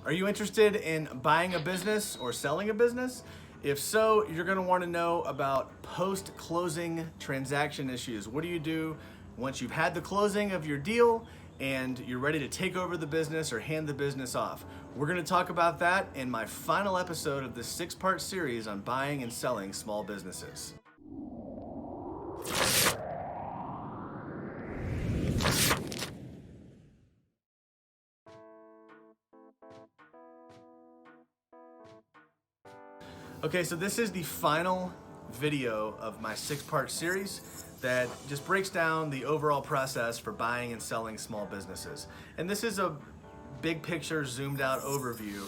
Are you interested in buying a business or selling a business? If so, you're going to want to know about post-closing transaction issues. What do you do once you've had the closing of your deal and you're ready to take over the business or hand the business off? We're going to talk about that in my final episode of this 6-part series on buying and selling small businesses. Okay, so this is the final video of my 6-part series that just breaks down the overall process for buying and selling small businesses. And this is a big picture, zoomed out overview,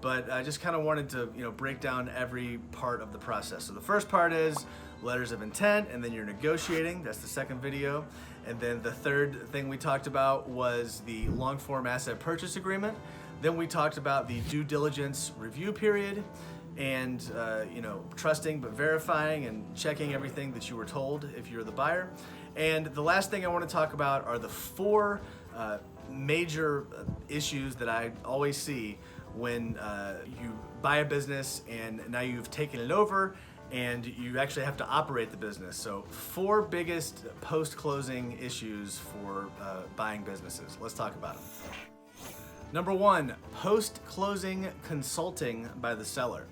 but I just kind of wanted to, break down every part of the process. So the first part is letters of intent, and then you're negotiating. That's the second video. And then the third thing we talked about was the long form asset purchase agreement. Then we talked about the due diligence review period, and trusting but verifying and checking everything that you were told if you're the buyer. And the last thing I want to talk about are the 4 major issues that I always see when you buy a business and now you've taken it over and you actually have to operate the business. So 4 biggest post-closing issues for buying businesses. Let's talk about them. Number 1, post-closing consulting by the seller.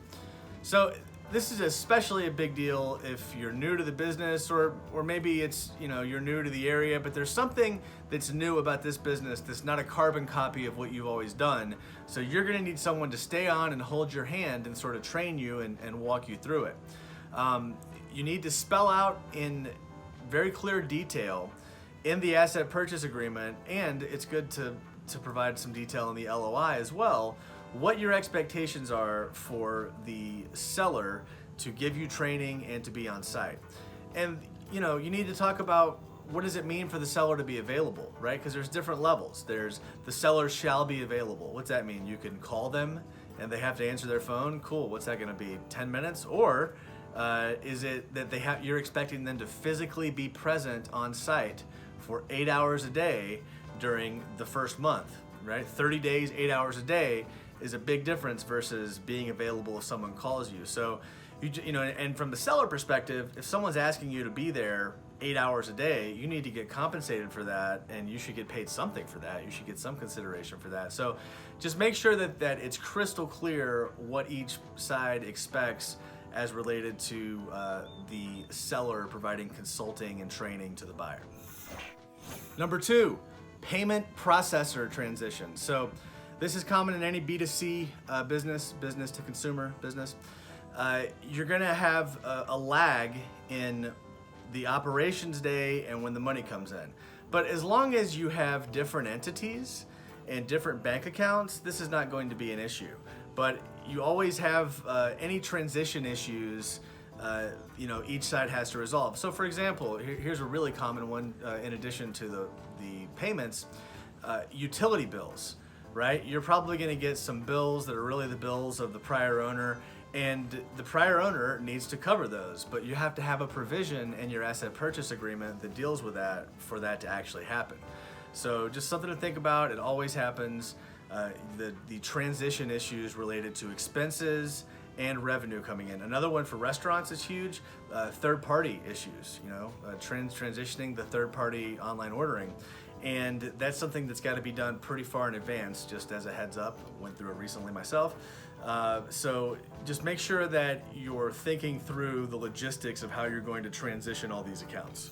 So this is especially a big deal if you're new to the business, or maybe it's, you're new to the area, but there's something that's new about this business that's not a carbon copy of what you've always done. So you're gonna need someone to stay on and hold your hand and sort of train you and walk you through it. You need to spell out in very clear detail in the asset purchase agreement, and it's good to provide some detail in the LOI as well, what your expectations are for the seller to give you training and to be on site. And you need to talk about what does it mean for the seller to be available, right? Because there's different levels. There's the seller shall be available. What's that mean? You can call them and they have to answer their phone? Cool, what's that gonna be, 10 minutes? Or is it that you're expecting them to physically be present on site for 8 hours a day during the first month, right? 30 days, 8 hours a day is a big difference versus being available if someone calls you. So, and from the seller perspective, if someone's asking you to be there 8 hours a day, you need to get compensated for that, and you should get paid something for that. You should get some consideration for that. So just make sure that it's crystal clear what each side expects as related to the seller providing consulting and training to the buyer. Number 2, payment processor transition. So this is common in any B2C business to consumer business. You're gonna have a lag in the operations day and when the money comes in. But as long as you have different entities and different bank accounts, this is not going to be an issue. But you always have any transition issues each side has to resolve. So for example, here's a really common one in addition to the payments, utility bills, right? You're probably gonna get some bills that are really the bills of the prior owner, and the prior owner needs to cover those, but you have to have a provision in your asset purchase agreement that deals with that for that to actually happen. So just something to think about. It always happens. The transition issues related to expenses and revenue coming in. Another one for restaurants is huge. Third-party issues, transitioning the third-party online ordering. And that's something that's got to be done pretty far in advance, just as a heads up. Went through it recently myself. So just make sure that you're thinking through the logistics of how you're going to transition all these accounts.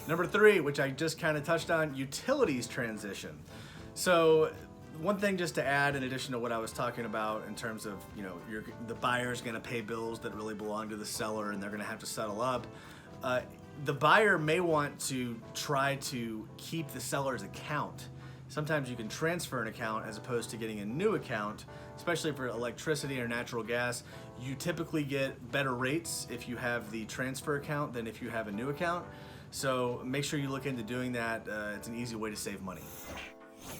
Number 3, which I just kind of touched on, utilities transition. So one thing just to add in addition to what I was talking about in terms of, the buyer's going to pay bills that really belong to the seller and they're going to have to settle up. The buyer may want to try to keep the seller's account. Sometimes you can transfer an account as opposed to getting a new account, especially for electricity or natural gas. You typically get better rates if you have the transfer account than if you have a new account. So make sure you look into doing that. It's an easy way to save money.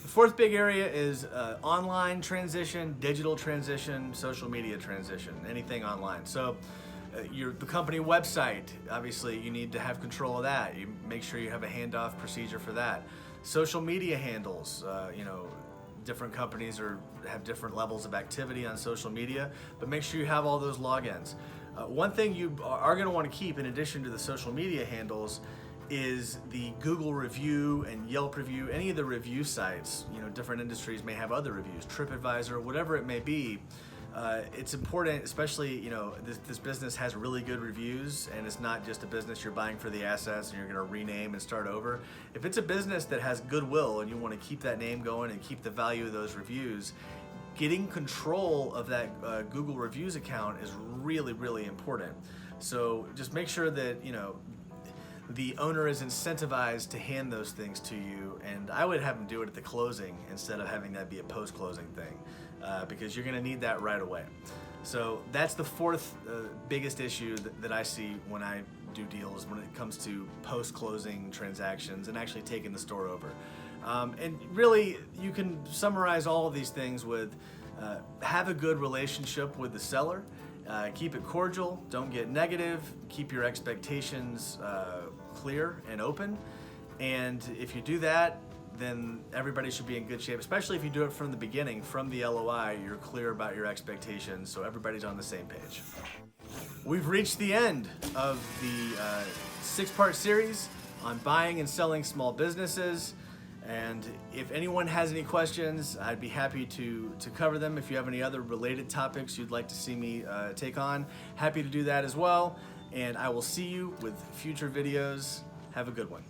The 4th big area is online transition, digital transition, social media transition, anything online. So the company website, obviously you need to have control of that. You make sure you have a handoff procedure for that. Social media handles, different companies have different levels of activity on social media, but make sure you have all those logins. One thing you are going to want to keep in addition to the social media handles is the Google review and Yelp review, any of the review sites. Different industries may have other reviews, TripAdvisor, whatever it may be. It's important, especially, this business has really good reviews, and it's not just a business you're buying for the assets and you're going to rename and start over. If it's a business that has goodwill and you want to keep that name going and keep the value of those reviews, getting control of that Google reviews account is really, really important. So just make sure that, the owner is incentivized to hand those things to you, and I would have them do it at the closing instead of having that be a post-closing thing, because you're going to need that right away. So that's the fourth biggest issue that I see when I do deals when it comes to post-closing transactions and actually taking the store over. And really, you can summarize all of these things with have a good relationship with the seller. Keep it cordial, don't get negative, keep your expectations clear and open. And if you do that, then everybody should be in good shape, especially if you do it from the beginning, from the LOI, you're clear about your expectations, so everybody's on the same page. We've reached the end of the 6-part series on buying and selling small businesses. And if anyone has any questions, I'd be happy to cover them. If you have any other related topics you'd like to see me take on, happy to do that as well. And I will see you with future videos. Have a good one.